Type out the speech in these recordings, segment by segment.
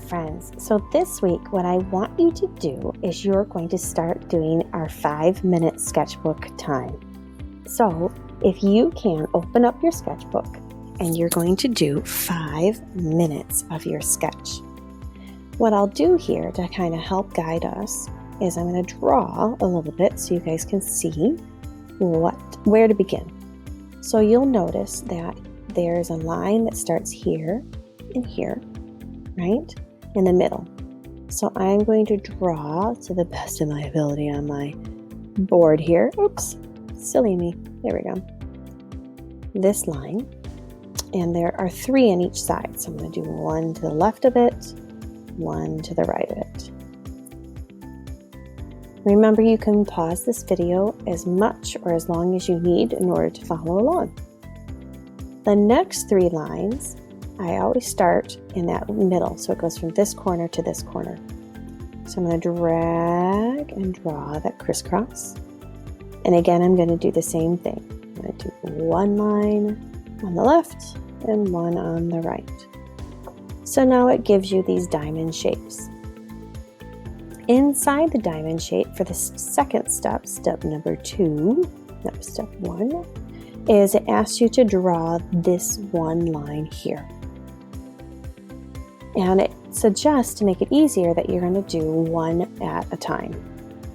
friends. So this week, what I want you to do is you're going to start doing our 5-minute sketchbook time. So if you can open up your sketchbook and you're going to do 5 minutes of your sketch. What I'll do here to kind of help guide us is I'm going to draw a little bit so you guys can see where to begin. So you'll notice that there's a line that starts here and here, right? In the middle. So I'm going to draw to the best of my ability on my board here. Oops, silly me. There we go. This line, and there are 3 on each side. So I'm going to do one to the left of it, one to the right of it. Remember, you can pause this video as much or as long as you need in order to follow along. The next 3 lines, I always start in that middle, so it goes from this corner to this corner. So I'm going to drag and draw that crisscross. And again, I'm going to do the same thing. I'm going to do one line on the left and one on the right. So now it gives you these diamond shapes. Inside the diamond shape for the second step, step number 2, no, step 1, is it asks you to draw this one line here. And it suggests, to make it easier, that you're going to do one at a time.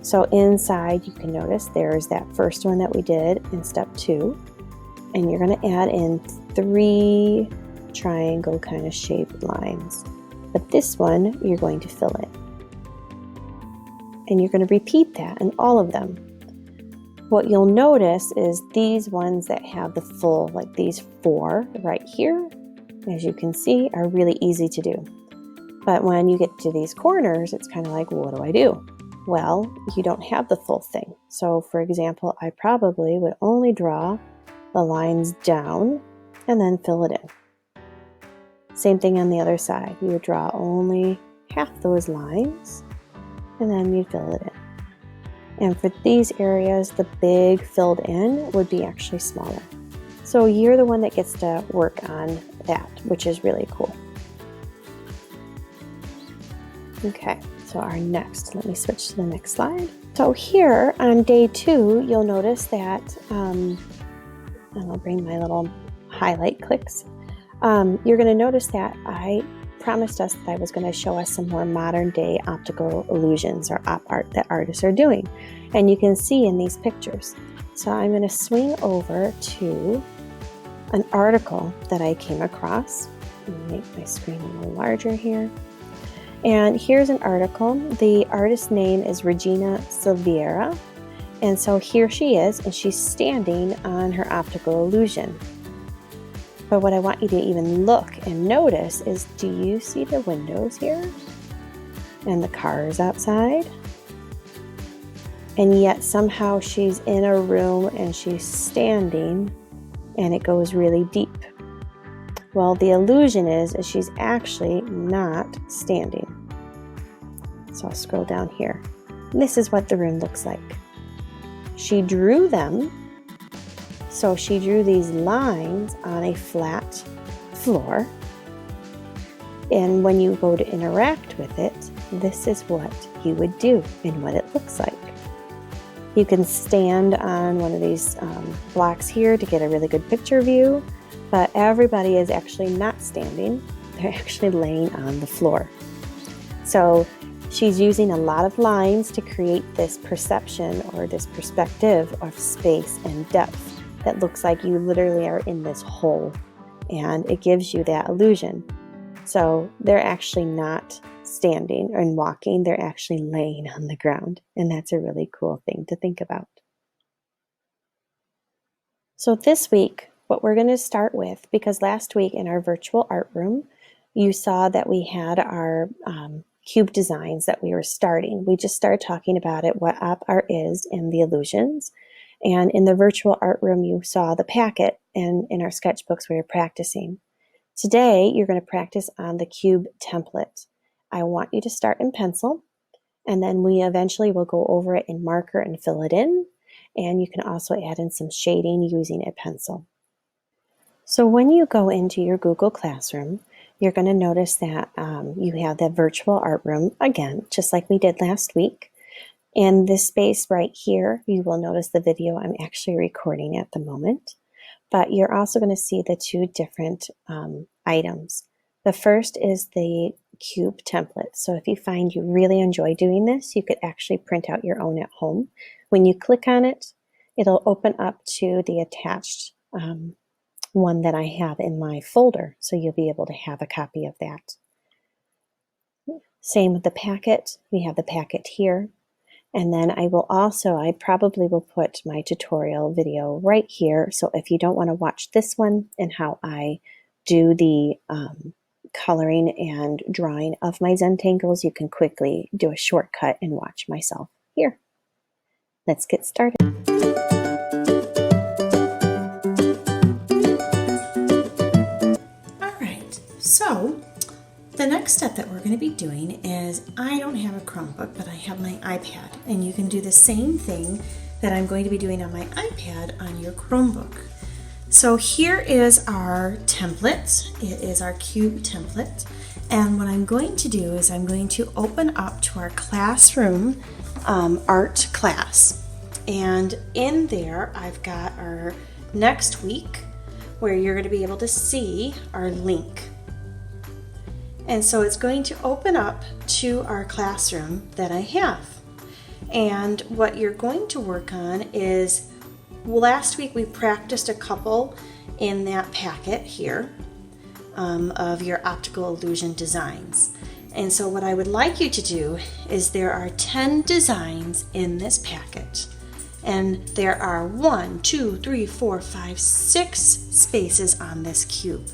So inside, you can notice there's that first one that we did in step 2. And you're going to add in 3 triangle kind of shaped lines. But this one, you're going to fill in. And you're going to repeat that in all of them. What you'll notice is these ones that have the full, like these 4 right here, as you can see, are really easy to do. But when you get to these corners, it's kind of like, well, what do I do? Well, you don't have the full thing. So for example, I probably would only draw the lines down and then fill it in. Same thing on the other side. You would draw only half those lines and then you'd fill it in. And for these areas, the big filled in would be actually smaller. So you're the one that gets to work on that, which is really cool. Okay, so our next, let me switch to the next slide. So here on day 2, you'll notice that, and I'll bring my little highlight clicks. You're going to notice that I promised us that I was going to show us some more modern day optical illusions or op art that artists are doing. And you can see in these pictures. So I'm going to swing over to an article that I came across. Let me make my screen a little larger here. And here's an article. The artist's name is Regina Silveira. And so here she is, and she's standing on her optical illusion. But what I want you to even look and notice is, do you see the windows here? And the cars outside? And yet somehow she's in a room and she's standing and it goes really deep. Well, the illusion is she's actually not standing. So I'll scroll down here. And this is what the room looks like. She drew them. So she drew these lines on a flat floor. And when you go to interact with it, this is what you would do and what it looks like. You can stand on one of these blocks here to get a really good picture view, but everybody is actually not standing. They're actually laying on the floor. So she's using a lot of lines to create this perception or this perspective of space and depth that looks like you literally are in this hole, and it gives you that illusion. So they're actually not standing and walking, they're actually laying on the ground, and that's a really cool thing to think about. So this week, what we're going to start with, because last week in our virtual art room, you saw that we had our cube designs that we were starting. We just started talking about it, what op art is and the illusions. And in the virtual art room, you saw the packet, and in our sketchbooks, we were practicing. Today, you're going to practice on the cube template. I want you to start in pencil, and then we eventually will go over it in marker and fill it in. And you can also add in some shading using a pencil. So when you go into your Google Classroom, you're going to notice that you have the virtual art room again, just like we did last week. And this space right here, you will notice the video I'm actually recording at the moment. But you're also going to see the two different items. The first is the cube template. So if you find you really enjoy doing this, you could actually print out your own at home. When you click on it, it'll open up to the attached one that I have in my folder. So you'll be able to have a copy of that. Same with the packet. We have the packet here. And then I probably will put my tutorial video right here. So if you don't want to watch this one and how I do the coloring and drawing of my Zentangles, you can quickly do a shortcut and watch myself here. Let's get started. All right, so the next step that we're going to be doing is, I don't have a Chromebook, but I have my iPad, and you can do the same thing that I'm going to be doing on my iPad on your Chromebook. So here is our template. It is our cube template, and what I'm going to do is I'm going to open up to our classroom art class, and in there I've got our next week where you're going to be able to see our link. And so it's going to open up to our classroom that I have. And what you're going to work on is, last week we practiced a couple in that packet here of your optical illusion designs. And so what I would like you to do is, there are 10 designs in this packet. And there are 1, 2, 3, 4, 5, 6 spaces on this cube.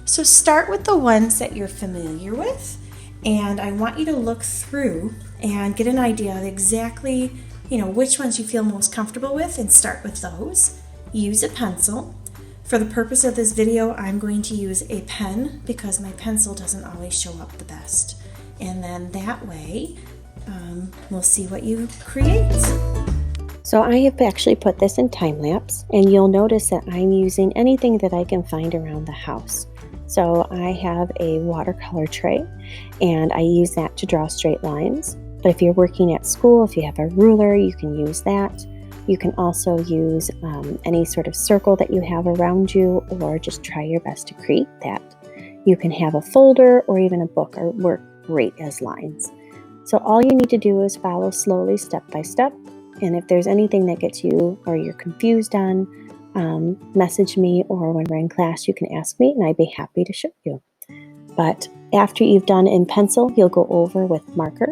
So start with the ones that you're familiar with, and I want you to look through and get an idea of exactly, which ones you feel most comfortable with, and start with those. Use a pencil. For the purpose of this video, I'm going to use a pen because my pencil doesn't always show up the best. And then that way, we'll see what you create. So I have actually put this in time lapse, and you'll notice that I'm using anything that I can find around the house. So I have a watercolor tray, and I use that to draw straight lines. But if you're working at school, if you have a ruler, you can use that. You can also use any sort of circle that you have around you, or just try your best to create that. You can have a folder or even a book, or work great as lines. So all you need to do is follow slowly, step by step. And if there's anything that gets you or you're confused on, message me, or when we're in class, you can ask me and I'd be happy to show you. But after you've done in pencil, you'll go over with marker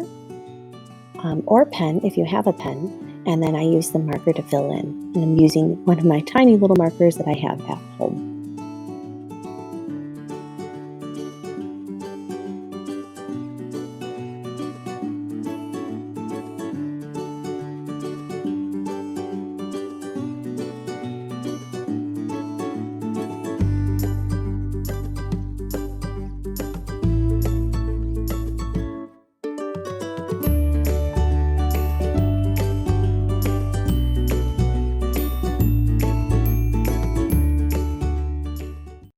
or pen if you have a pen, and then I use the marker to fill in. And I'm using one of my tiny little markers that I have at home.